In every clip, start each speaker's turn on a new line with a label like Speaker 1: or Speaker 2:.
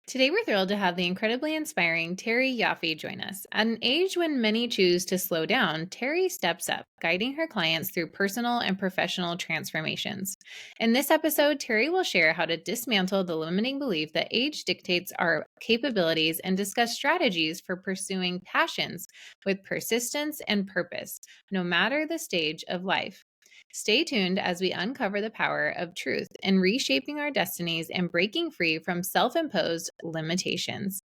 Speaker 1: Today, we're thrilled to have the incredibly inspiring Terry Yoffe join us. At an age when many choose to slow down, Terry steps up, guiding her clients through personal and professional transformations. In this episode, Terry will share how to dismantle the limiting belief that age dictates our capabilities and discuss strategies for pursuing passions with persistence and purpose, no matter the stage of life. Stay tuned as we uncover the power of truth in reshaping our destinies and breaking free from self imposed limitations.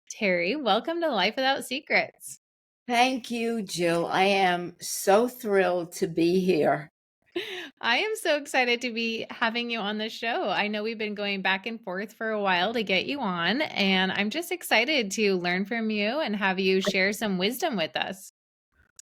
Speaker 1: Terry, welcome to Life Without Secrets.
Speaker 2: Thank you, Jill. I am so thrilled to be here.
Speaker 1: I am so excited to be having you on the show. I know we've been going back and forth for a while to get you on, and I'm just excited to learn from you and have you share some wisdom with us.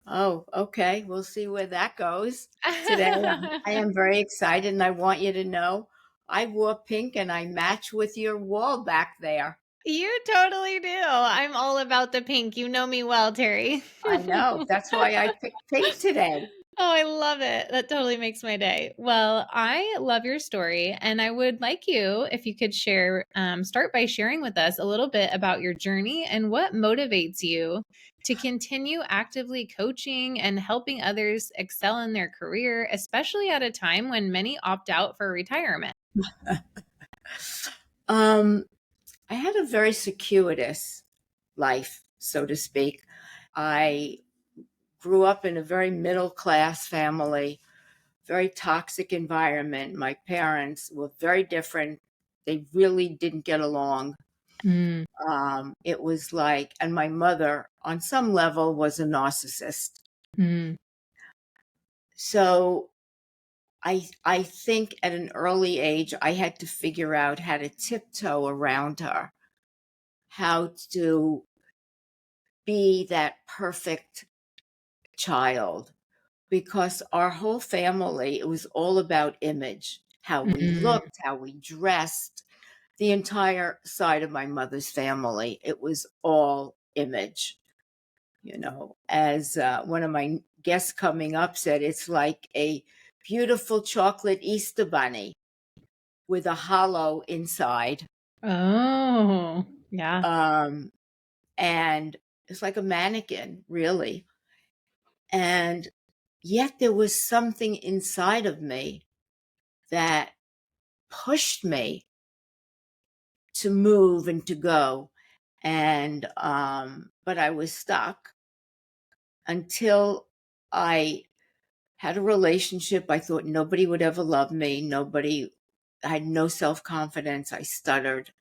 Speaker 2: Oh, okay. We'll see where that goes today. I am very excited, and I want you to know I wore pink and I match with your wall back there.
Speaker 1: You totally do. I'm all about the pink. You know me well, Terry.
Speaker 2: I know. That's why I picked pink today.
Speaker 1: Oh, I love it. That totally makes my day. Well, I love your story, and I would like you, if you could start by sharing with us a little bit about your journey and what motivates you to continue actively coaching and helping others excel in their career, especially at a time when many opt out for retirement.
Speaker 2: Um, I had a very circuitous life, so to speak. I grew up in a very middle class family, very toxic environment. My parents were very different. They really didn't get along.
Speaker 1: Mm,
Speaker 2: It was like, and my mother, on some level, was a narcissist.
Speaker 1: mm,
Speaker 2: So I think at an early age, I had to figure out how to tiptoe around her, how to be that perfect child, because our whole family, it was all about image, how we
Speaker 1: mm.
Speaker 2: looked, how we dressed. The entire side of my mother's family, it was all image. As one of my guests coming up said, it's like a beautiful chocolate Easter bunny with a hollow inside.
Speaker 1: Oh, yeah.
Speaker 2: Um, and it's like a mannequin, really. And yet there was something inside of me that pushed me to move and to go. But I was stuck until I had a relationship. I thought nobody would ever love me. I had no self confidence. I stuttered.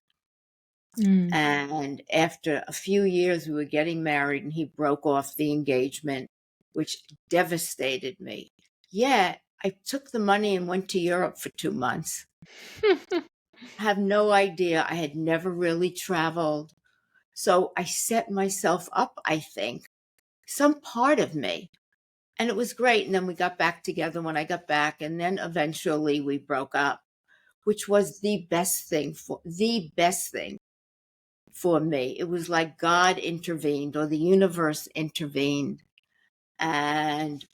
Speaker 1: Mm.
Speaker 2: And after a few years, we were getting married, and he broke off the engagement, which devastated me. Yet I took the money and went to Europe for 2 months. I have no idea. I had never really traveled. So I set myself up, I think, some part of me. And it was great. And then we got back together when I got back. And then eventually we broke up, which was the best thing for me. It was like God intervened or the universe intervened. And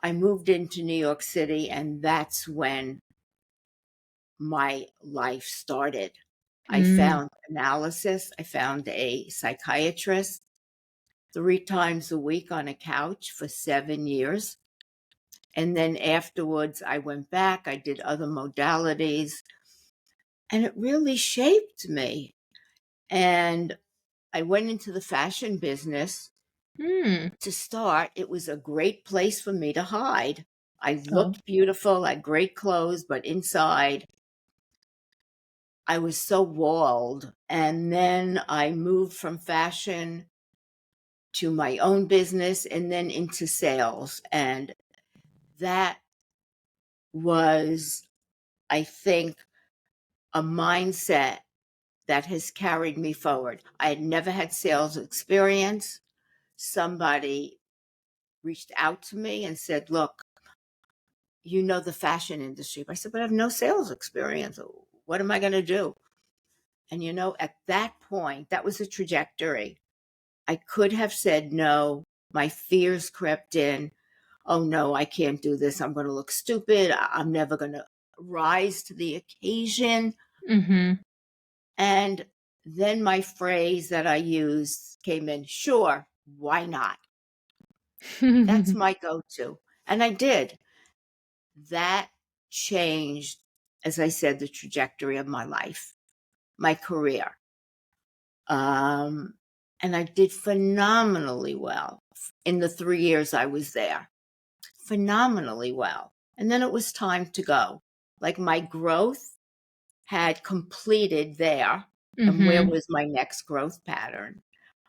Speaker 2: I moved into New York City, and that's when my life started. I
Speaker 1: Mm.
Speaker 2: found analysis. I found a psychiatrist 3 times a week on a couch for 7 years. And then afterwards, I went back, I did other modalities, and it really shaped me. And I went into the fashion business
Speaker 1: Mm.
Speaker 2: to start. It was a great place for me to hide. I
Speaker 1: Oh.
Speaker 2: looked beautiful, I had great clothes, but inside, I was so walled. And then I moved from fashion to my own business and then into sales. And that was, I think, a mindset that has carried me forward. I had never had sales experience. Somebody reached out to me and said, "Look, you know the fashion industry." I said, "But I have no sales experience. What am I going to do?" And at that point, that was a trajectory. I could have said no. My fears crept in. Oh no, I can't do this. I'm going to look stupid. I'm never going to rise to the occasion.
Speaker 1: Mhm.
Speaker 2: And then my phrase that I used came in, sure, why not? That's my go-to. And I did. That changed, as I said, the trajectory of my life, my career. Um, and I did phenomenally well in the 3 years I was there. Phenomenally well. And then it was time to go. Like my growth had completed there. And where
Speaker 1: Mhm.
Speaker 2: was my next growth pattern?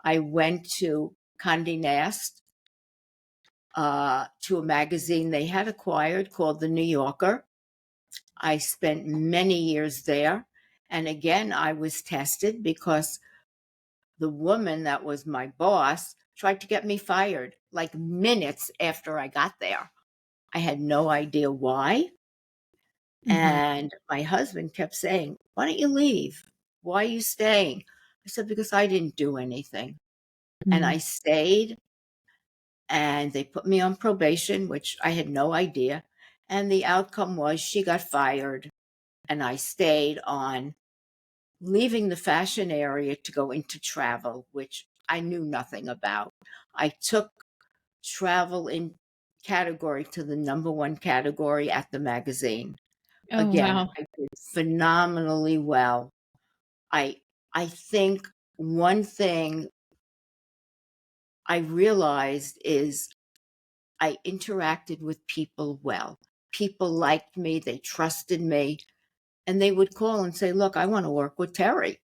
Speaker 2: I went to Condé Nast, to a magazine they had acquired called The New Yorker. I spent many years there. And again, I was tested because the woman that was my boss tried to get me fired like minutes after I got there. I had no idea why.
Speaker 1: Mhm.
Speaker 2: And my husband kept saying, "Why don't you leave? Why are you staying?" I said, "Because I didn't do anything." And
Speaker 1: Mm.
Speaker 2: I stayed, and they put me on probation, which I had no idea. And the outcome was she got fired, and I stayed on, leaving the fashion area to go into travel, which I knew nothing about. I took travel in category to the number one category at the magazine.
Speaker 1: Oh,
Speaker 2: Again,
Speaker 1: wow.
Speaker 2: I did phenomenally well. I I think one thing I realized is I interacted with people well. People liked me, they trusted me, and they would call and say, "Look, I want to work with Terry."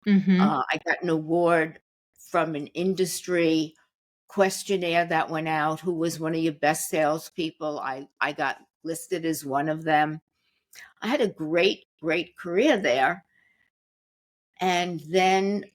Speaker 1: Mhm.
Speaker 2: I got an award from an industry questionnaire that went out. Who was one of your best salespeople? I got listed as one of them. I had a great career there. And then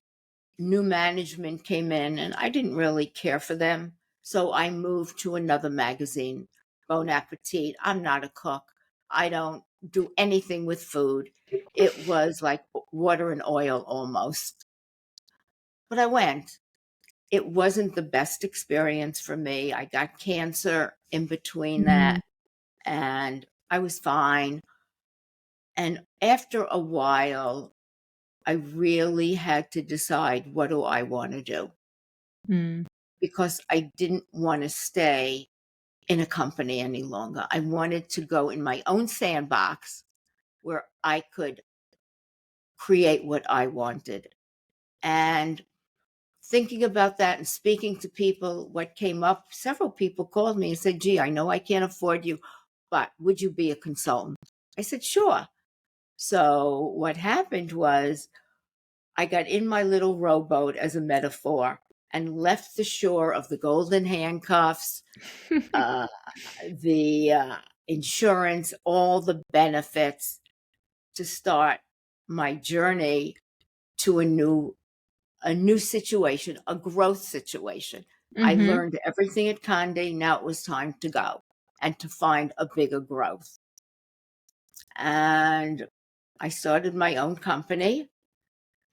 Speaker 2: new management came in, and I didn't really care for them. So I moved to another magazine, Bon Appetit. I'm not a cook. I don't do anything with food. It was like water and oil almost. But I went. It wasn't the best experience for me. I got cancer in between
Speaker 1: Mhm.
Speaker 2: that, and I was fine. And after a while, I really had to decide, what do I want to do?
Speaker 1: Mm.
Speaker 2: Because I didn't want to stay in a company any longer. I wanted to go in my own sandbox where I could create what I wanted. And thinking about that and speaking to people, what came up, several people called me and said, "Gee, I know I can't afford you, but would you be a consultant?" I said, "Sure." So what happened was I got in my little rowboat, as a metaphor, and left the shore of the golden handcuffs, uh, the insurance, all the benefits, to start my journey to a new situation, a growth situation. I
Speaker 1: Mhm.
Speaker 2: learned everything at Conde. Now it was time to go and to find a bigger growth. And I started my own company,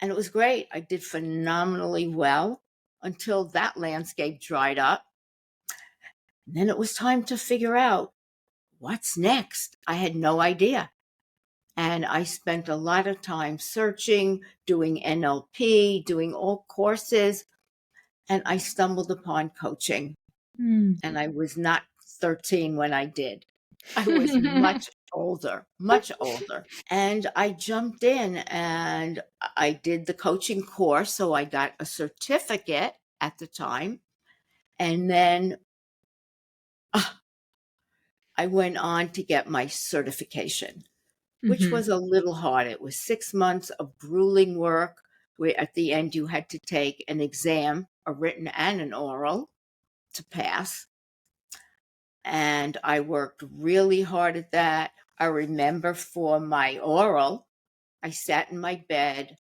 Speaker 2: and it was great. I did phenomenally well until that landscape dried up. And then it was time to figure out what's next. I had no idea. And I spent a lot of time searching, doing NLP, doing all courses, and I stumbled upon coaching.
Speaker 1: Mm.
Speaker 2: And I was not 13 when I did. I was much older, much older. And I jumped in and I did the coaching course. So I got a certificate at the time. And then uh, I went on to get my certification, which
Speaker 1: Mhm.
Speaker 2: was a little hard. It was 6 months of grueling work where at the end you had to take an exam, a written and an oral, to pass. And I worked really hard at that. I remember for my oral, I sat in my bed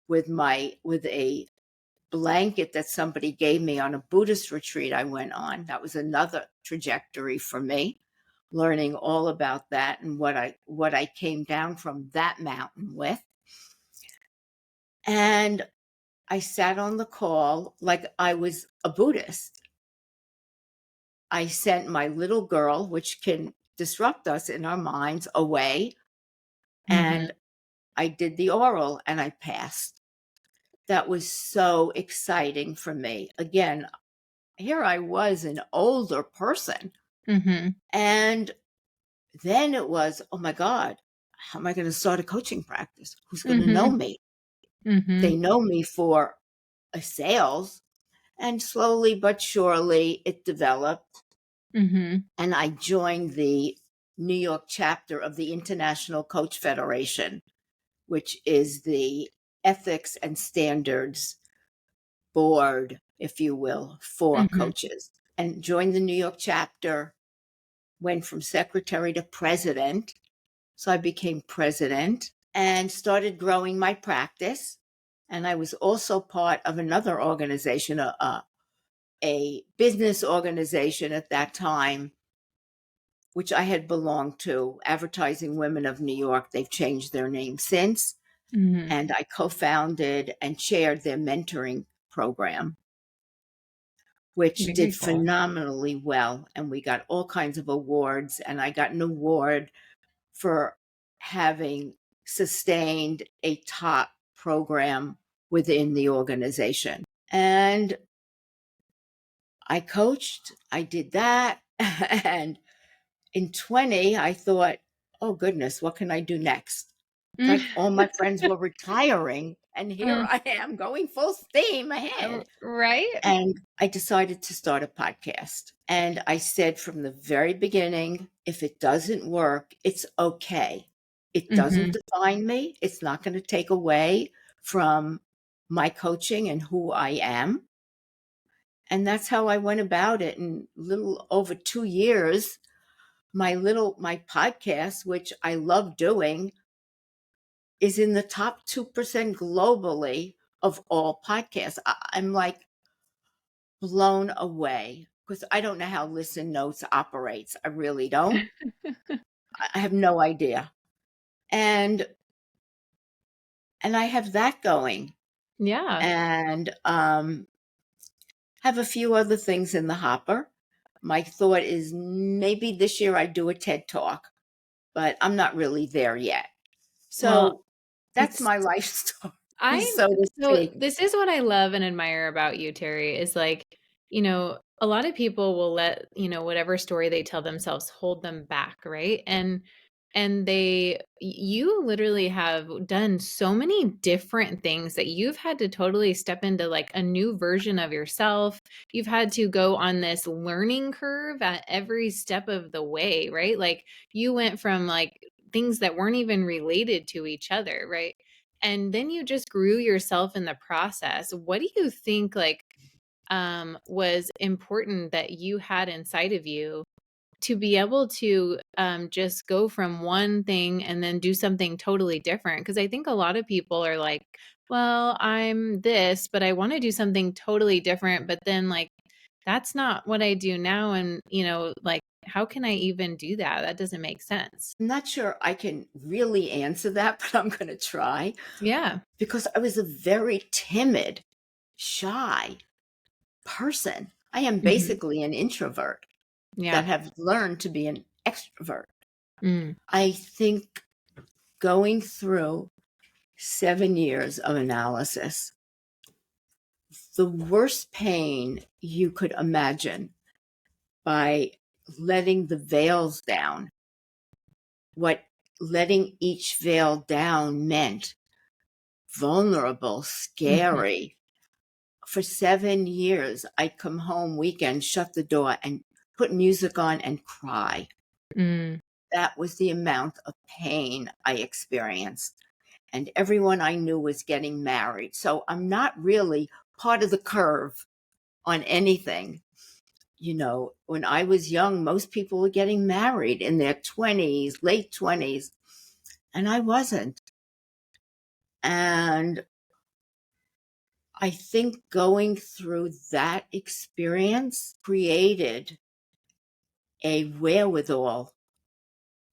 Speaker 2: with a blanket that somebody gave me on a Buddhist retreat I went on. That was another trajectory for me, learning all about that and what I came down from that mountain with. And I sat on the call like I was a Buddhist. I sent my little girl, which can disrupt us in our minds, away,
Speaker 1: Mhm.
Speaker 2: and I did the oral and I passed. that was so exciting for me. Again, here I was an older person.
Speaker 1: Mhm.
Speaker 2: And then it was, oh my God, how am I going to start a coaching practice? Who's going to know
Speaker 1: Mhm.
Speaker 2: me?
Speaker 1: Mhm.
Speaker 2: They know me for a sales. And slowly but surely it developed.
Speaker 1: Mhm.
Speaker 2: And I joined the New York chapter of the International Coach Federation, which is the ethics and standards board, if you will, for
Speaker 1: Mhm.
Speaker 2: coaches. And joined the New York chapter, went from secretary to president. So I became president and started growing my practice. And I was also part of another organization, a business organization at that time, which I had belonged to, Advertising Women of New York. They've changed their name since.
Speaker 1: Mhm.
Speaker 2: And I co founded and chaired their mentoring program, which did
Speaker 1: Very cool.
Speaker 2: phenomenally well. And we got all kinds of awards. And I got an award for having sustained a top program within the organization. And I coached, I did that. And in 20, I thought, oh goodness, what can I do next? It's like all my friends were retiring, and here
Speaker 1: Mm.
Speaker 2: I am going full steam ahead.
Speaker 1: Right?
Speaker 2: And I decided to start a podcast. And I said from the very beginning, if it doesn't work, it's okay. It doesn't
Speaker 1: Mhm.
Speaker 2: define me. It's not going to take away from my coaching and who I am. And that's how I went about it. In little over 2 years, my podcast, which I love doing, is in the top 2% globally of all podcasts. I'm like blown away because I don't know how Listen Notes operates. I really don't. I have no idea. And I have that going,
Speaker 1: Yeah.
Speaker 2: and have a few other things in the hopper. My thought is maybe this year I do a TED Talk, but I'm not really there yet.
Speaker 1: Well,
Speaker 2: So that's
Speaker 1: it's
Speaker 2: my life story,
Speaker 1: I
Speaker 2: so to
Speaker 1: so
Speaker 2: speak.
Speaker 1: this is what I love and admire about you, Terry, is like, a lot of people will let, whatever story they tell themselves hold them back, right? And you literally have done so many different things that you've had to totally step into like a new version of yourself. You've had to go on this learning curve at every step of the way, right? Like you went from like things that weren't even related to each other, right? And then you just grew yourself in the process. What do you think like was important that you had inside of you to be able to just go from one thing and then do something totally different? Because I think a lot of people are like, well, I'm this, but I want to do something totally different. But then, like, that's not what I do now. And, like, how can I even do that? That doesn't make sense.
Speaker 2: I'm not sure I can really answer that, but I'm going to try
Speaker 1: Yeah.
Speaker 2: because I was a very timid, shy person. I am
Speaker 1: Hmm.
Speaker 2: basically an introvert that
Speaker 1: Yeah.
Speaker 2: have learned to be an extrovert.
Speaker 1: Mm.
Speaker 2: I think going through 7 years of analysis, the worst pain you could imagine by letting the veils down, what letting each veil down meant vulnerable,
Speaker 1: Hmm.
Speaker 2: scary. For 7 years, I'd come home weekends, shut the door, and put music on and cry.
Speaker 1: Mm.
Speaker 2: That was the amount of pain I experienced. And everyone I knew was getting married. So I'm not really part of the curve on anything. When I was young, most people were getting married in their 20s, late 20s, and I wasn't. And I think going through that experience created a wherewithal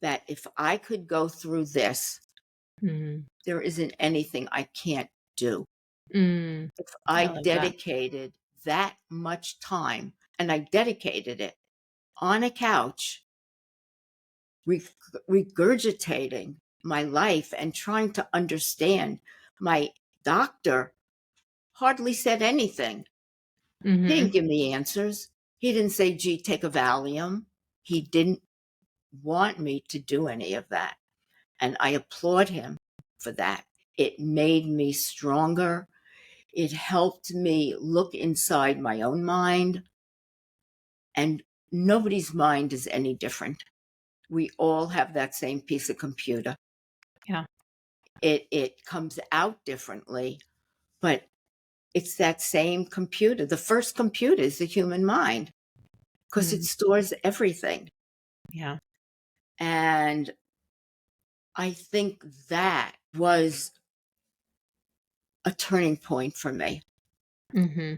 Speaker 2: that if I could go through this,
Speaker 1: Mm.
Speaker 2: there isn't anything I can't do.
Speaker 1: Mm.
Speaker 2: If I
Speaker 1: I love that.
Speaker 2: dedicated that much time, and I dedicated it on a couch, re- regurgitating my life and trying to understand. My doctor hardly said anything. He
Speaker 1: Mm-hmm.
Speaker 2: didn't give me answers. He didn't say, gee, take a Valium. He didn't want me to do any of that. And I applaud him for that. It made me stronger. It helped me look inside my own mind. And nobody's mind is any different. We all have that same piece of computer.
Speaker 1: Yeah.
Speaker 2: It comes out differently, but it's that same computer. The first computer is the human mind because it
Speaker 1: Mm.
Speaker 2: stores everything.
Speaker 1: Yeah.
Speaker 2: And I think that was a turning point for me.
Speaker 1: Mm-hmm.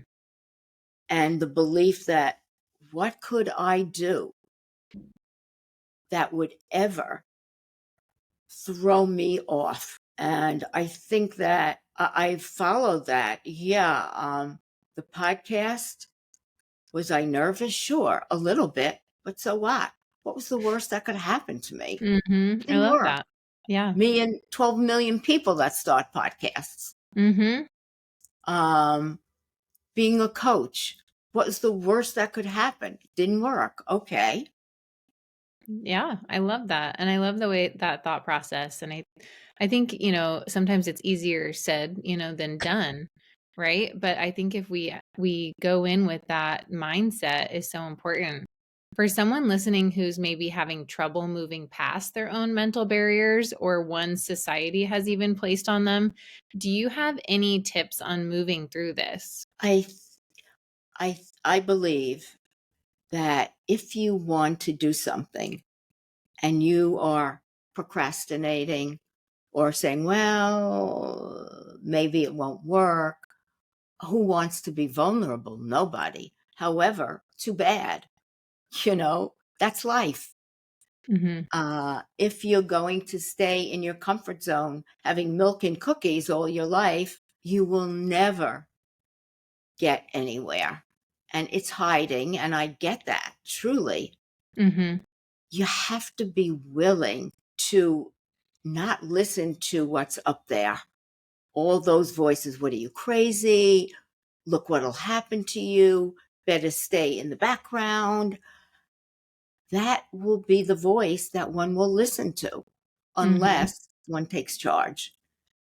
Speaker 2: And the belief that what could I do that would ever throw me off? And I think that I followed that. Yeah. The podcast, was I nervous? Sure, a little bit, but so what? What was the worst that could happen to me?
Speaker 1: Mm-hmm. I
Speaker 2: Didn't
Speaker 1: love
Speaker 2: work.
Speaker 1: that. Yeah.
Speaker 2: Me and 12 million people that start podcasts.
Speaker 1: Mm-hmm.
Speaker 2: Um, being a coach, what was the worst that could happen? Didn't work. Okay.
Speaker 1: Yeah, I love that. And I love the way that thought process. And I think, sometimes it's easier said, than done, right? But I think if we go in with that mindset is so important. For someone listening who's maybe having trouble moving past their own mental barriers or ones society has even placed on them, do you have any tips on moving through this?
Speaker 2: I I believe that if you want to do something and you are procrastinating or saying, well, maybe it won't work, who wants to be vulnerable? Nobody. However, too bad. That's life.
Speaker 1: Mm-hmm.
Speaker 2: If you're going to stay in your comfort zone, having milk and cookies all your life, you will never get anywhere. And it's hiding. And I get that truly.
Speaker 1: Mm-hmm.
Speaker 2: You have to be willing to not listen to what's up there. All those voices. What are you, crazy? Look what'll happen to you. Better stay in the background. That will be the voice that one will listen to
Speaker 1: Mm-hmm.
Speaker 2: unless one takes charge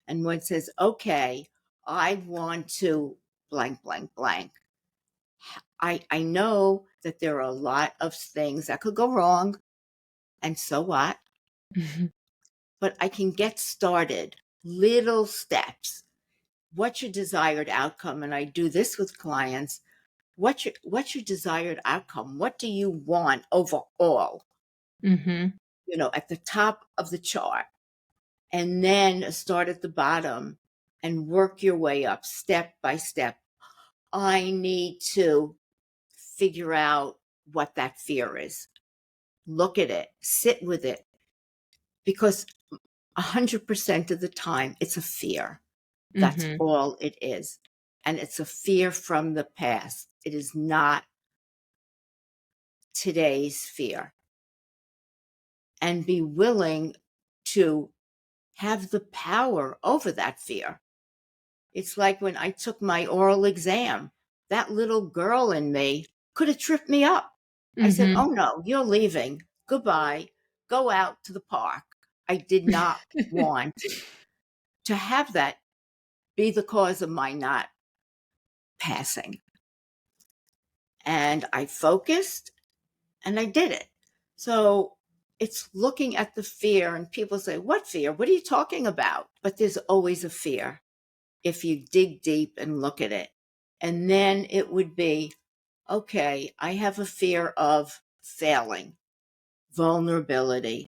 Speaker 2: and one says, okay, I want to blank, blank, blank. I know that there are a lot of things that could go wrong. And so what?
Speaker 1: Mm-hmm.
Speaker 2: But I can get started, little steps. What's your desired outcome? And I do this with clients. What's your desired outcome? What do you want overall?
Speaker 1: Mm-hmm.
Speaker 2: At the top of the chart, and then start at the bottom and work your way up step by step. I need to figure out what that fear is. Look at it, sit with it, because 100% of the time it's a fear. That's
Speaker 1: Mm-hmm.
Speaker 2: all it is. And it's a fear from the past. It is not today's fear. And be willing to have the power over that fear. It's like when I took my oral exam, that little girl in me could have tripped me up. I said,
Speaker 1: Mm-hmm.
Speaker 2: oh no, you're leaving. Goodbye. Go out to the park. I did not want to have that be the cause of my not passing. And I focused and I did it. So it's looking at the fear, and people say, what fear? What are you talking about? But there's always a fear if you dig deep and look at it. And then it would be, okay, I have a fear of failing, vulnerability,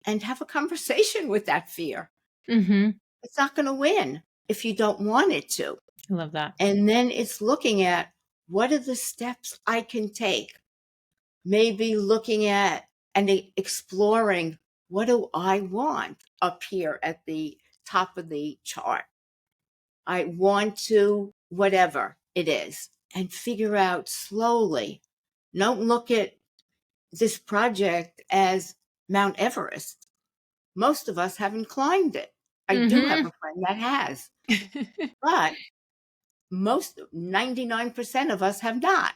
Speaker 2: and have a conversation with that fear.
Speaker 1: Mm-hmm.
Speaker 2: It's not going to win if you don't want it to.
Speaker 1: I love that.
Speaker 2: And then it's looking at, what are the steps I can take? Maybe looking at and exploring, what do I want up here at the top of the chart? I want to, whatever it is, and figure out slowly. Don't look at this project as Mount Everest. Most of us haven't climbed it. I do have
Speaker 1: Mhm.
Speaker 2: a friend that has, but most 99% of us have not.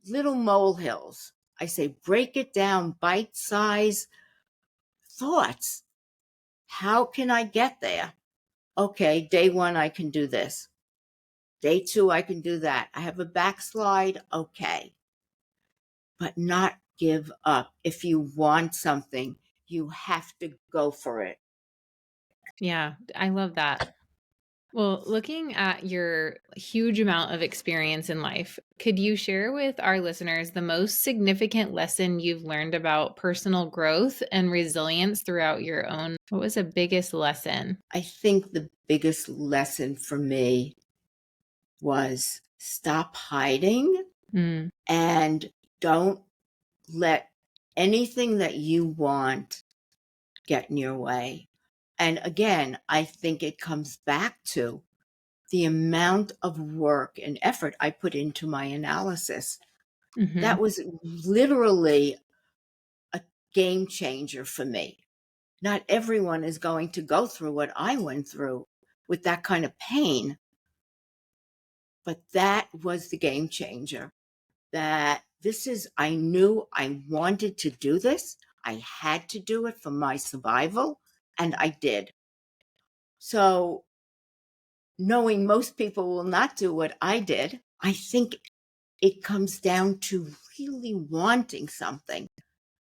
Speaker 2: Little molehills. I say break it down, bite size thoughts. How can I get there? Okay, day one, I can do this. Day two, I can do that. I have a backslide. Okay. But not give up. If you want something, you have to go for it.
Speaker 1: Yeah, I love that. Well, looking at your huge amount of experience in life, could you share with our listeners the most significant lesson you've learned about personal growth and resilience throughout your own? What was the biggest lesson?
Speaker 2: I think the biggest lesson for me was stop hiding
Speaker 1: Mm,
Speaker 2: and don't let anything that you want get in your way. And again, I think it comes back to the amount of work and effort I put into my analysis.
Speaker 1: mhm,
Speaker 2: That was literally a game changer for me. Not everyone is going to go through what I went through with that kind of pain, but that was the game changer. That this is, I knew I wanted to do this. I had to do it for my survival, and I did. So, knowing most people will not do what I did, I think it comes down to really wanting something,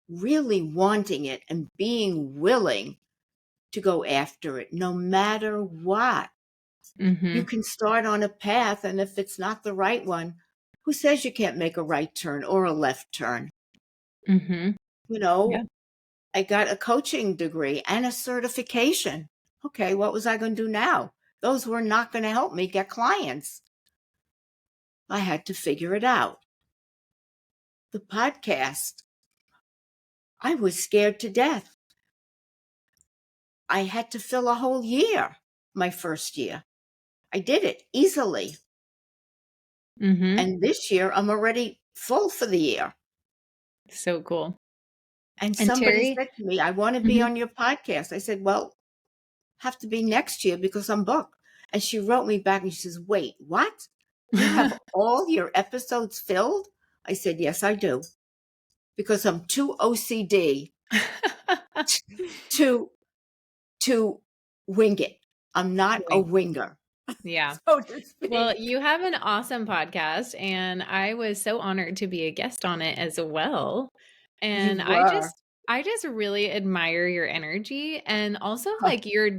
Speaker 2: really wanting it, and being willing to go after it no matter what. You
Speaker 1: mhm,
Speaker 2: can start on a path, and if it's not the right one, who says you can't make a right turn or a left turn?
Speaker 1: mhm.
Speaker 2: You
Speaker 1: Yeah.
Speaker 2: know, I got a coaching degree and a certification. Okay, what was I going to do now? Those were not going to help me get clients. I had to figure it out. The podcast, I was scared to death. I had to fill a whole year, my first year. I did it easily.
Speaker 1: Mhm.
Speaker 2: And this year, I'm already full for the year.
Speaker 1: So cool.
Speaker 2: And
Speaker 1: And
Speaker 2: somebody
Speaker 1: Terry,
Speaker 2: said to me, I want to be
Speaker 1: mhm.
Speaker 2: on your podcast. I said, well, have to be next year because I'm booked. And she wrote me back and she says, wait, what? You have all your episodes filled? I said, yes, I do. Because I'm too OCD to to wing it. I'm not a
Speaker 1: Wink.
Speaker 2: winger,
Speaker 1: Yeah.
Speaker 2: so to
Speaker 1: Well,
Speaker 2: speak.
Speaker 1: you have an awesome podcast, and I was so honored to be a guest on it as well.
Speaker 2: You
Speaker 1: And
Speaker 2: were.
Speaker 1: I just really admire your energy and also like your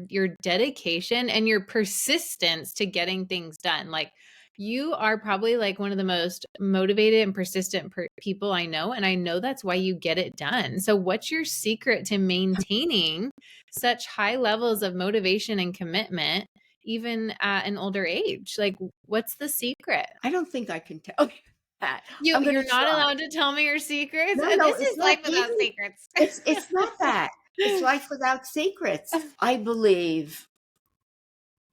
Speaker 1: dedication and your persistence to getting things done. Like you are probably like one of the most motivated and persistent people I know, and I know that's why you get it done. So what's your secret to maintaining such high levels of motivation and commitment even at an older age? Like, what's the secret?
Speaker 2: I don't think I can tell you that. I'm going
Speaker 1: You're
Speaker 2: to
Speaker 1: not
Speaker 2: try.
Speaker 1: allowed to tell me your secrets?
Speaker 2: No,
Speaker 1: And
Speaker 2: no,
Speaker 1: this
Speaker 2: it's
Speaker 1: is
Speaker 2: not
Speaker 1: life without
Speaker 2: even.
Speaker 1: secrets.
Speaker 2: It's not that. It's life without secrets. I believe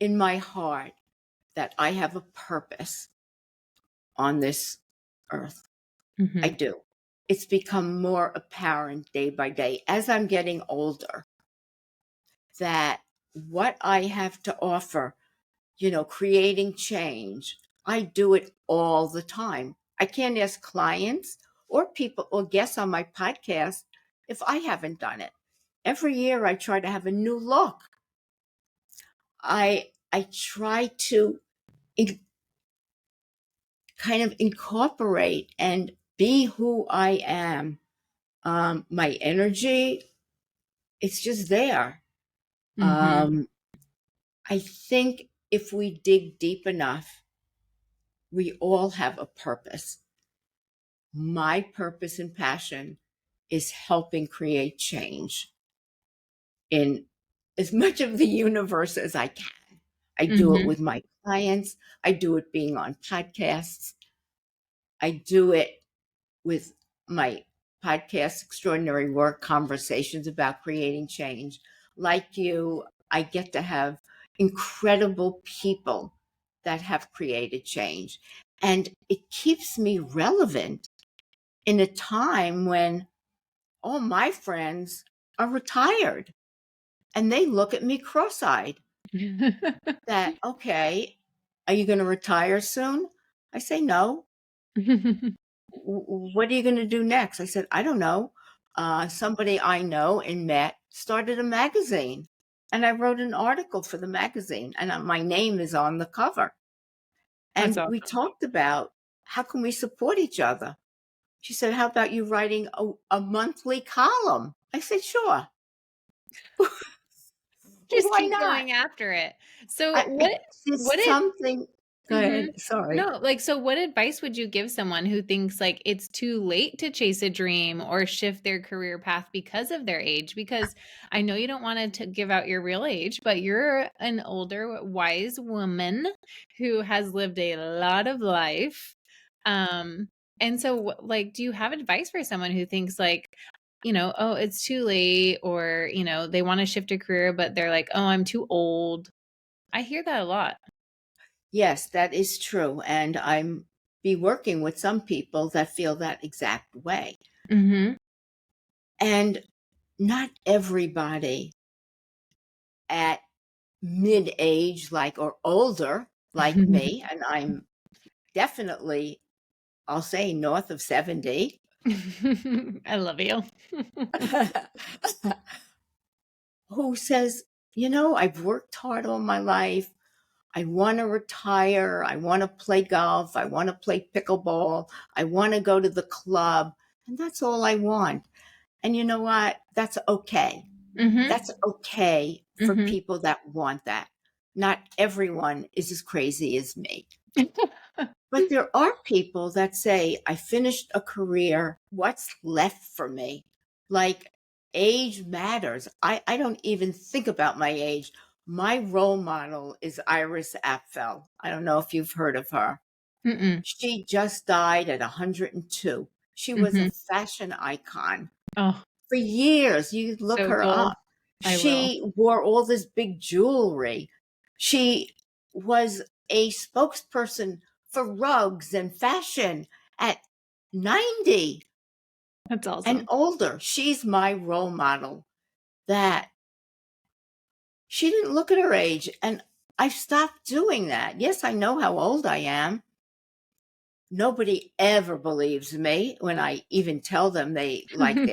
Speaker 2: in my heart that I have a purpose on this earth. I
Speaker 1: Mhm.
Speaker 2: do. It's become more apparent day by day as I'm getting older that what I have to offer, creating change, I do it all the time. I can't ask clients or people or guests on my podcast if I haven't done it. Every year I try to have a new look. I try to in, kind of incorporate and be who I am. My energy, it's just there.
Speaker 1: Mhm.
Speaker 2: Um, I think if we dig deep enough, we all have a purpose. My purpose and passion is helping create change in as much of the universe as I can. I do it
Speaker 1: Mhm.
Speaker 2: with my clients. I do it being on podcasts. I do it with my podcast, Extraordinary Work Conversations about Creating Change. Like you, I get to have incredible people that have created change. And it keeps me relevant in a time when all my friends are retired And they look at me cross-eyed that, okay, are you going to retire soon? I say, no. What are you going to do next? I said, I don't know. Somebody I know and met started a magazine, and I wrote an article for the magazine, and my name is on the cover.
Speaker 1: That's
Speaker 2: And we
Speaker 1: awesome.
Speaker 2: talked about how can we support each other. She said, how about you writing a monthly column? I said, sure.
Speaker 1: Just
Speaker 2: Why
Speaker 1: keep
Speaker 2: not?
Speaker 1: going after it. So
Speaker 2: It's
Speaker 1: what
Speaker 2: just
Speaker 1: did
Speaker 2: something. Go
Speaker 1: Mhm.
Speaker 2: ahead. Sorry.
Speaker 1: No, like, so what advice would you give someone who thinks, like, it's too late to chase a dream or shift their career path because of their age? Because I know you don't wanna give out your real age, but you're an older, wise woman who has lived a lot of life. Um, and so, like, do you have advice for someone who thinks, like, "Oh, it's too late," or, they wanna shift a career, but they're like, "Oh, I'm too old." I hear that a lot.
Speaker 2: Yes, that is true. And I'm be working with some people that feel that exact way.
Speaker 1: Mhm.
Speaker 2: And not everybody at mid age, like, or older, like me, and I'm definitely, I'll say, north of 70,
Speaker 1: I love you.
Speaker 2: who says, I've worked hard all my life. I want to retire. I want to play golf. I want to play pickleball. I want to go to the club. And that's all I want. And you know what? That's okay.
Speaker 1: Mhm,
Speaker 2: That's okay for
Speaker 1: mhm.
Speaker 2: people that want that. Not everyone is as crazy as me. But there are people that say, I finished a career. What's left for me? Like, age matters. I don't even think about my age. My role model is Iris Apfel. I don't know if you've heard of her.
Speaker 1: Mm-mm.
Speaker 2: She just died at 102. She was a
Speaker 1: Mhm.
Speaker 2: fashion icon.
Speaker 1: Oh,
Speaker 2: For years, you look
Speaker 1: so
Speaker 2: her
Speaker 1: cool.
Speaker 2: up.
Speaker 1: I will.
Speaker 2: She wore all this big jewelry. She was a spokesperson for rugs and fashion at 90
Speaker 1: That's
Speaker 2: and
Speaker 1: awesome.
Speaker 2: older. She's my role model that she didn't look at her age. And I've stopped doing that. Yes, I know how old I am. Nobody ever believes me when I even tell them they like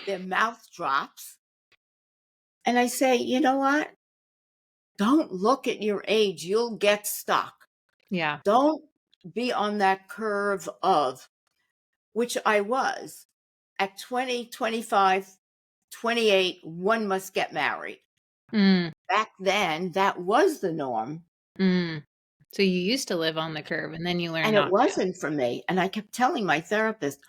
Speaker 2: their mouth drops. And I say, you know what? Don't look at your age. You'll get stuck.
Speaker 1: Yeah.
Speaker 2: Don't be on that curve of, which I was at 20, 25, 28. One must get married.
Speaker 1: Mm,
Speaker 2: Back then, that was the norm.
Speaker 1: mm. So you used to live on the curve and then you learned
Speaker 2: And it
Speaker 1: not to.
Speaker 2: wasn't for me. And I kept telling my therapist,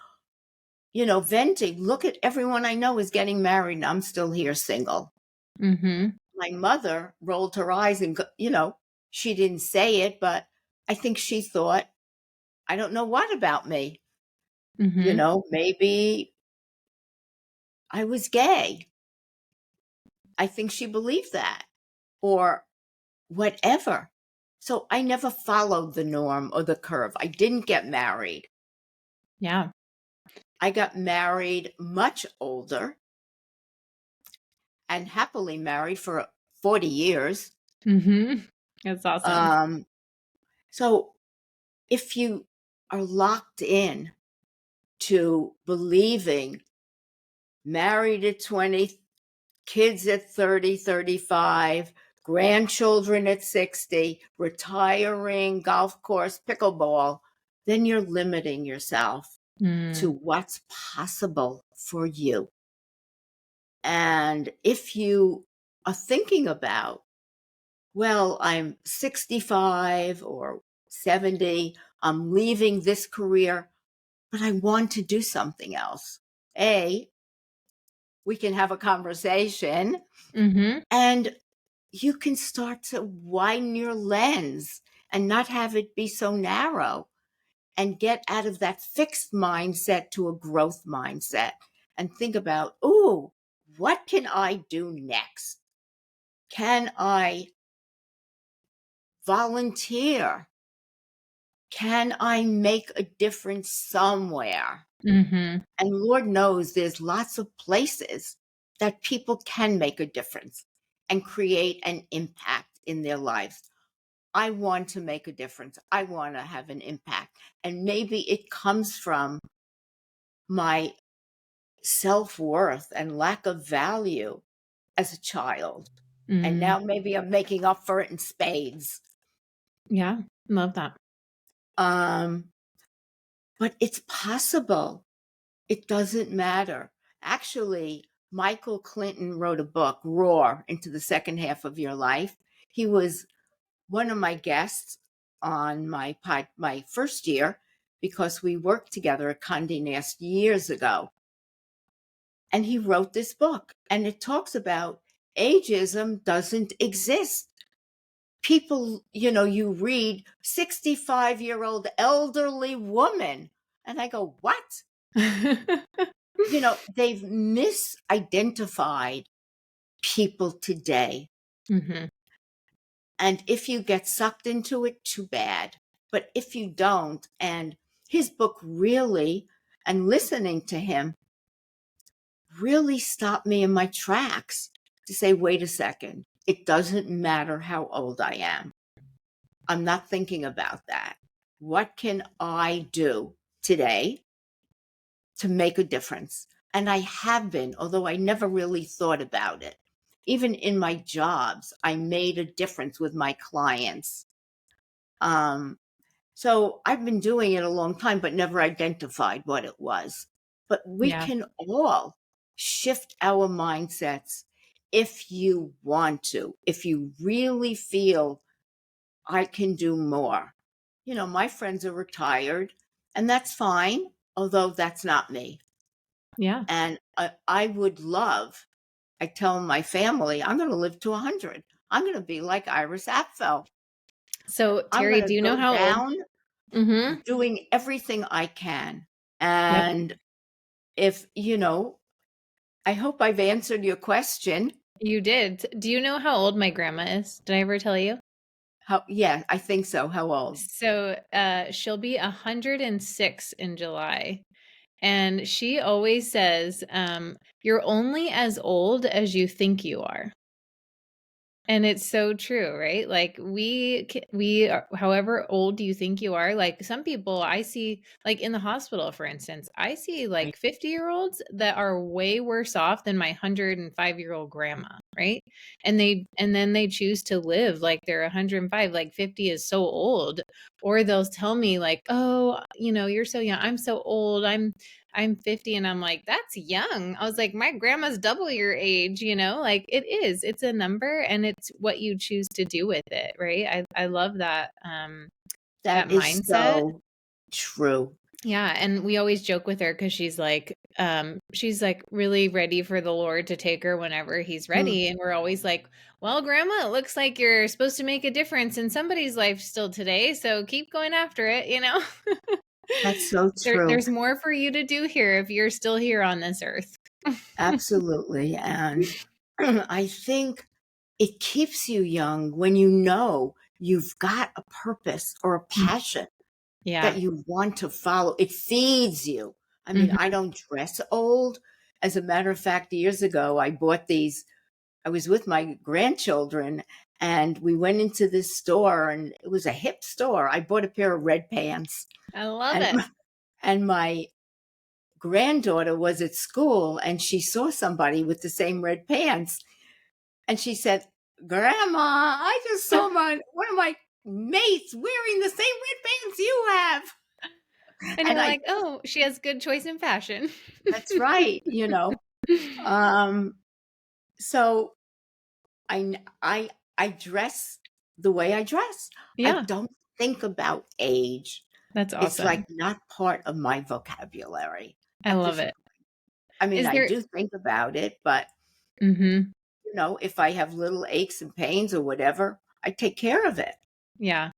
Speaker 2: venting, look at everyone I know is getting married and I'm still here single.
Speaker 1: Mhm,
Speaker 2: My mother rolled her eyes and, she didn't say it, but I think she thought, I don't know what about me.
Speaker 1: mhm.
Speaker 2: Maybe I was gay. I think she believed that or whatever. So I never followed the norm or the curve. I didn't get married.
Speaker 1: Yeah.
Speaker 2: I got married much older and happily married for 40 years.
Speaker 1: Mhm. That's awesome.
Speaker 2: Um, so if you are locked in to believing married at 20, kids at 30, 35, grandchildren at 60, retiring, golf course, pickleball, then you're limiting yourself to
Speaker 1: Mm.
Speaker 2: what's possible for you. And if you are thinking about, well, I'm 65 or 70, I'm leaving this career, but I want to do something else. We can have a conversation
Speaker 1: Mhm,
Speaker 2: and you can start to widen your lens and not have it be so narrow and get out of that fixed mindset to a growth mindset and think about, ooh, what can I do next? Can I volunteer? Can I make a difference somewhere?
Speaker 1: mhm.
Speaker 2: And Lord knows there's lots of places that people can make a difference and create an impact in their lives. I want to make a difference. I want to have an impact. And maybe it comes from my self-worth and lack of value as a child. And
Speaker 1: Mm.
Speaker 2: now maybe I'm making up for it in spades.
Speaker 1: Yeah. Love that.
Speaker 2: Um, but it's possible. It doesn't matter. Actually, Michael Clinton wrote a book, Roar, Into the Second Half of Your Life. He was one of my guests on my first year because we worked together at Condé Nast years ago. And he wrote this book, and it talks about ageism doesn't exist. People, you read 65-year-old elderly woman, and I go, what? They've misidentified people today.
Speaker 1: Hmm.
Speaker 2: And if you get sucked into it, too bad. But if you don't, and his book really, and listening to him, really stopped me in my tracks to say, wait a second, it doesn't matter how old I am. I'm not thinking about that. What can I do today to make a difference? And I have been, although I never really thought about it. Even in my jobs, I made a difference with my clients. So I've been doing it a long time, but never identified what it was. But we
Speaker 1: Yeah.
Speaker 2: can all shift our mindsets if you want to, if you really feel I can do more. My friends are retired, and that's fine, although that's not me.
Speaker 1: Yeah.
Speaker 2: And I would love, I tell my family, I'm going to live to 100. I'm going to be like Iris Apfel.
Speaker 1: So,
Speaker 2: I'm
Speaker 1: Terry,
Speaker 2: going
Speaker 1: do
Speaker 2: to
Speaker 1: you know
Speaker 2: go
Speaker 1: how old?
Speaker 2: down
Speaker 1: Mm-hmm.
Speaker 2: doing everything I can.
Speaker 1: Yep.
Speaker 2: And if, I hope I've answered your question.
Speaker 1: You did. Do you know how old my grandma is? Did I ever tell you?
Speaker 2: Yeah, I think so. How old?
Speaker 1: So, she'll be 106 in July. And she always says, you're only as old as you think you are. And it's so true, right? Like we are, however old you think you are, like some people I see, like in the hospital, for instance, I see
Speaker 2: Right.
Speaker 1: like 50-year-olds that are way worse off than my 105-year-old grandma, right? And then they choose to live like they're 105, like 50 is so old. Or they'll tell me like, oh, you're so young. I'm so old. I'm 50, and I'm like, that's young. I was like, my grandma's double your age, like it is. It's a number, and it's what you choose to do with it, right? I love that
Speaker 2: That is
Speaker 1: mindset.
Speaker 2: so true.
Speaker 1: Yeah, and we always joke with her because she's like really ready for the Lord to take her whenever he's
Speaker 2: Mm,
Speaker 1: ready. And we're always like, well, grandma, it looks like you're supposed to make a difference in somebody's life still today, so keep going after it.
Speaker 2: that's so
Speaker 1: There,
Speaker 2: true.
Speaker 1: there's more for you to do here if you're still here on this earth.
Speaker 2: Absolutely. And I think it keeps you young when you know you've got a purpose or a passion that
Speaker 1: Yeah.
Speaker 2: you want to follow. It feeds you. I mean, I
Speaker 1: Mhm.
Speaker 2: don't dress old. As a matter of fact, years ago, I bought these. I was with my grandchildren and we went into this store and it was a hip store. I bought a pair of red pants
Speaker 1: I love
Speaker 2: and
Speaker 1: it.
Speaker 2: and my granddaughter was at school and she saw somebody with the same red pants and she said, "Grandma, I just saw one of my mates wearing the same red pants you have."
Speaker 1: And
Speaker 2: And
Speaker 1: you're
Speaker 2: I
Speaker 1: like, "Oh, she has good choice in fashion."
Speaker 2: That's right. Um so I dress the way I dress. I
Speaker 1: Yeah,
Speaker 2: don't think about age.
Speaker 1: that's
Speaker 2: It's
Speaker 1: awesome.
Speaker 2: like not part of my vocabulary
Speaker 1: I
Speaker 2: at
Speaker 1: love
Speaker 2: this
Speaker 1: it.
Speaker 2: point. I mean,
Speaker 1: Is
Speaker 2: I
Speaker 1: there
Speaker 2: do think about it, but
Speaker 1: Mhm.
Speaker 2: if I have little aches and pains or whatever, I take care of it.
Speaker 1: Yeah,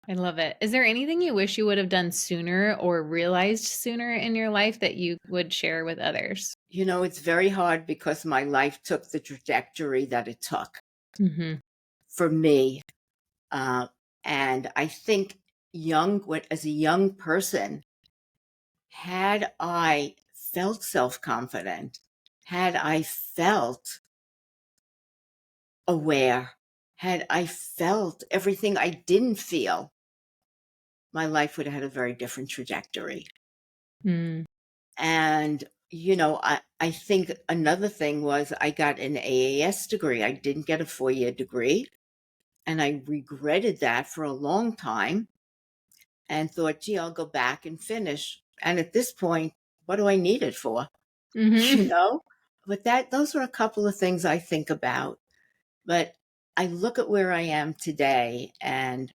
Speaker 1: I love it. Is there anything you wish you would have done sooner or realized sooner in your life that you would share with others?
Speaker 2: It's very hard because my life took the trajectory that it took
Speaker 1: Mhm.
Speaker 2: for me. Uh, and I think as a young person, had I felt self confident, had I felt aware, had I felt everything I didn't feel, my life would have had a very different trajectory.
Speaker 1: Mm.
Speaker 2: And, I think another thing was I got an AAS degree. I didn't get a 4-year degree. And I regretted that for a long time and thought, gee, I'll go back and finish. And at this point, what do I need it for?
Speaker 1: Hmm.
Speaker 2: You know? But those are a couple of things I think about. But I look at where I am today, and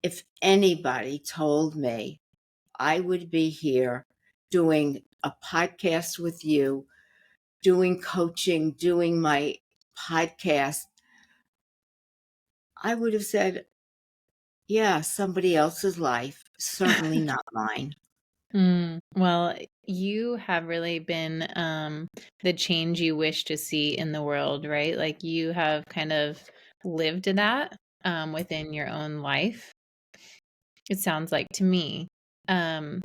Speaker 2: if anybody told me I would be here doing a podcast with you, doing coaching, doing my podcast, I would have said, yeah, somebody else's life, certainly not mine.
Speaker 1: Well, you have really been the change you wish to see in the world, right? Like you have kind of lived that within your own life. It sounds like to me. Um,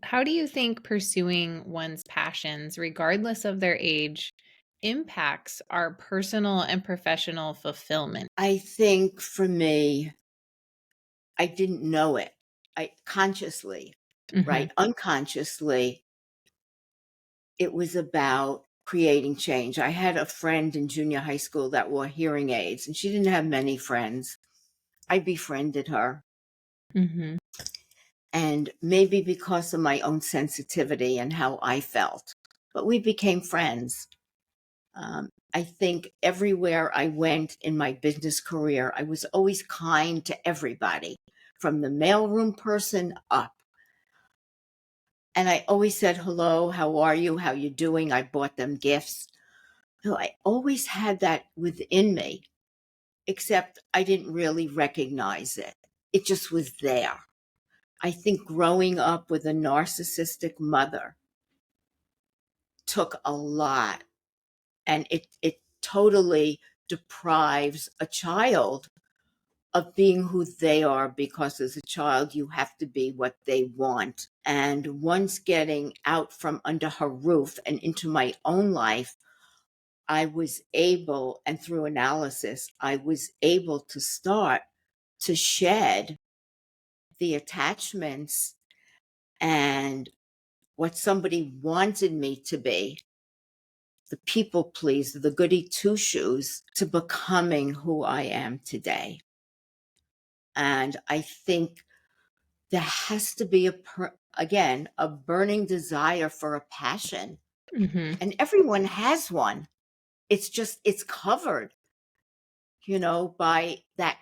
Speaker 1: how do you think pursuing one's passions, regardless of their age, impacts our personal and professional fulfillment?
Speaker 2: I think for me, I didn't know it. I consciously,
Speaker 1: Hmm.
Speaker 2: right? Unconsciously, it was about creating change. I had a friend in junior high school that wore hearing aids, and she didn't have many friends. I befriended her.
Speaker 1: Hmm.
Speaker 2: And maybe because of my own sensitivity and how I felt, but we became friends. I think everywhere I went in my business career, I was always kind to everybody, from the mailroom person up. And I always said, hello, how are you? How you doing? I bought them gifts. So I always had that within me, except I didn't really recognize it. It just was there. I think growing up with a narcissistic mother took a lot, and it totally deprives a child of being who they are, because as a child you have to be what they want. And once getting out from under her roof and into my own life, I was able, and through analysis I was able to start to shed the attachments and what somebody wanted me to be, the people pleaser, the goody two shoes, to becoming who I am today. And I think there has to be again, a burning desire for a passion.
Speaker 1: Hmm.
Speaker 2: And everyone has one. It's covered, by that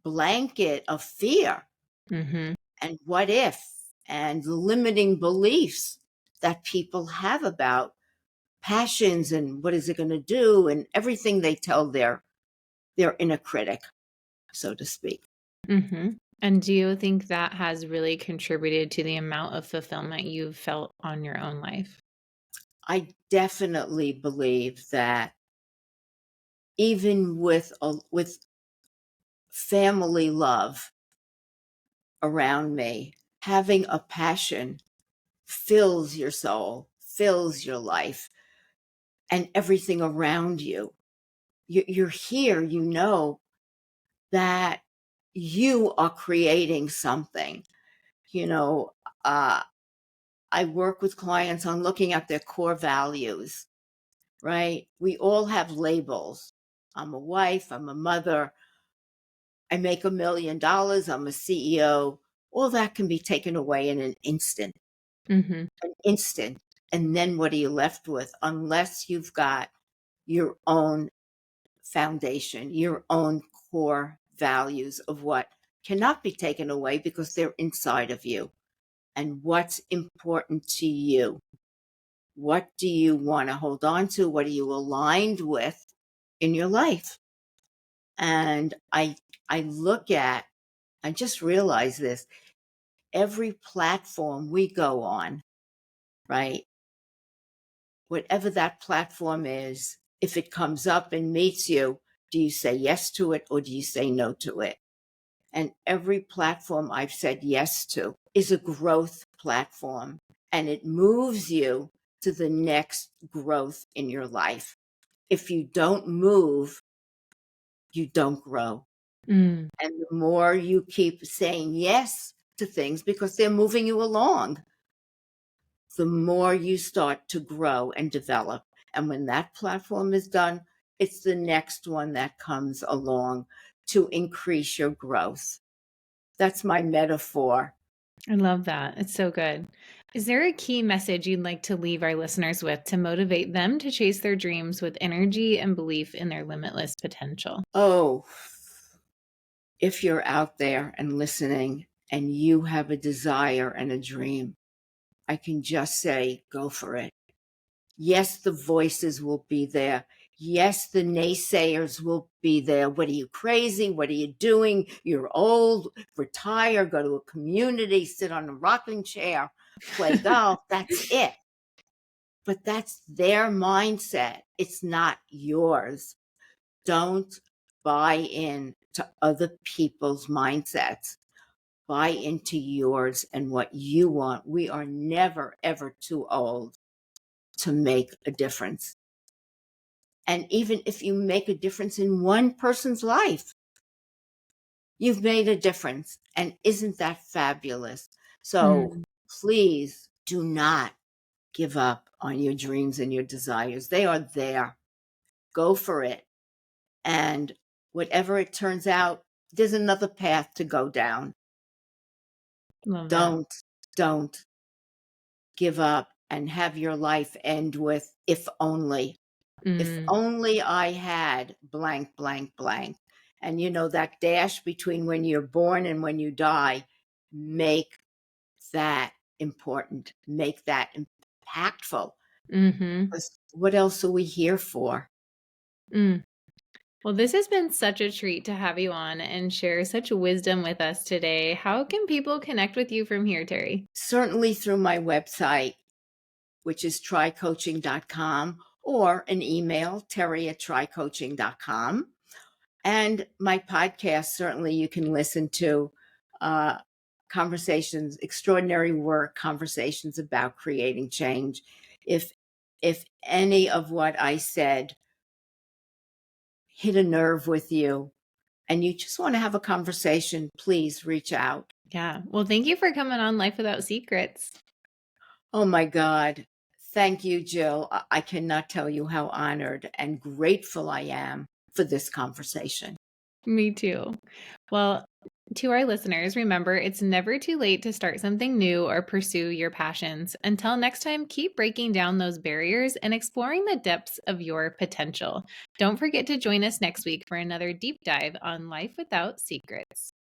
Speaker 2: blanket of fear
Speaker 1: Hmm.
Speaker 2: and what if and the limiting beliefs that people have about passions and what is it going to do and everything they tell their inner critic, so to speak.
Speaker 1: Hmm. And do you think that has really contributed to the amount of fulfillment you've felt on your own life?
Speaker 2: I definitely believe that even with family love around me, having a passion fills your soul, fills your life, and everything around you. You're here, that you are creating something. You know, uh, I work with clients on looking at their core values, right? We all have labels. I'm a wife, I'm a mother, I make $1 million, I'm a CEO. All that can be taken away in an instant,
Speaker 1: Hmm.
Speaker 2: an instant. And then what are you left with? Unless you've got your own foundation, your own core values of what cannot be taken away because they're inside of you. And what's important to you? What do you want to hold on to? What are you aligned with in your life? And I just realized this, every platform we go on, right? Whatever that platform is, if it comes up and meets you, do you say yes to it or do you say no to it? And every platform I've said yes to is a growth platform, and it moves you to the next growth in your life. If you don't move, you don't grow.
Speaker 1: Mm,
Speaker 2: And the more you keep saying yes to things because they're moving you along, the more you start to grow and develop. And when that platform is done, it's the next one that comes along to increase your growth. That's my metaphor.
Speaker 1: I love that. It's so good. Is there a key message you'd like to leave our listeners with to motivate them to chase their dreams with energy and belief in their limitless potential?
Speaker 2: Oh, if you're out there and listening and you have a desire and a dream, I can just say, go for it. Yes, the voices will be there. Yes, the naysayers will be there. What are you, crazy? What are you doing? You're old, retire, go to a community, sit on a rocking chair, play golf. That's it. But that's their mindset. It's not yours. Don't buy in to other people's mindsets. Buy into yours and what you want. We are never, ever too old to make a difference. And even if you make a difference in one person's life, you've made a difference. And isn't that fabulous? So
Speaker 1: Mm,
Speaker 2: please do not give up on your dreams and your desires. They are there. Go for it. And whatever it turns out, there's another path to go down.
Speaker 1: love that.
Speaker 2: Don't give up and have your life end with if only. If
Speaker 1: Mm,
Speaker 2: only I had blank, blank, blank. And that dash between when you're born and when you die, make that important, make that impactful.
Speaker 1: mm-hmm.
Speaker 2: 'Cause what else are we here for?
Speaker 1: Mm. Well, this has been such a treat to have you on and share such wisdom with us today. How can people connect with you from here, Terry?
Speaker 2: Certainly through my website, which is trycoaching.com, or an email, terry@trycoaching.com. And my podcast, certainly you can listen to uh, conversations, extraordinary work, conversations about creating change. If any of what I said hit a nerve with you and you just want to have a conversation, please reach out.
Speaker 1: Yeah. Well, thank you for coming on Life Without Secrets.
Speaker 2: Oh my God. Thank you, Jill. I cannot tell you how honored and grateful I am for this conversation.
Speaker 1: Me too. Well, to our listeners, remember it's never too late to start something new or pursue your passions. Until next time, keep breaking down those barriers and exploring the depths of your potential. Don't forget to join us next week for another deep dive on Life Without Secrets.